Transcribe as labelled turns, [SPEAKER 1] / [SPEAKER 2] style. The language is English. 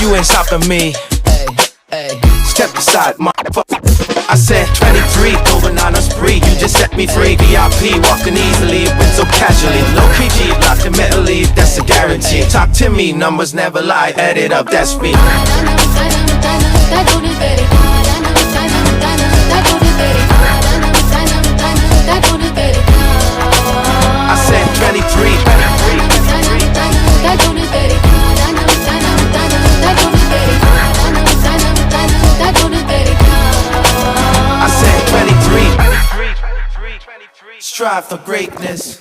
[SPEAKER 1] you ain't stopping me. Step aside, motherfucker. I said 23, going on a spree. You just set me free. VIP, walking easily, but so casually. Low key G, locked in mentally, that's a guarantee. Talk to me, numbers never lie. Add it up, that's me. I said 23. I said 23. Strive for greatness.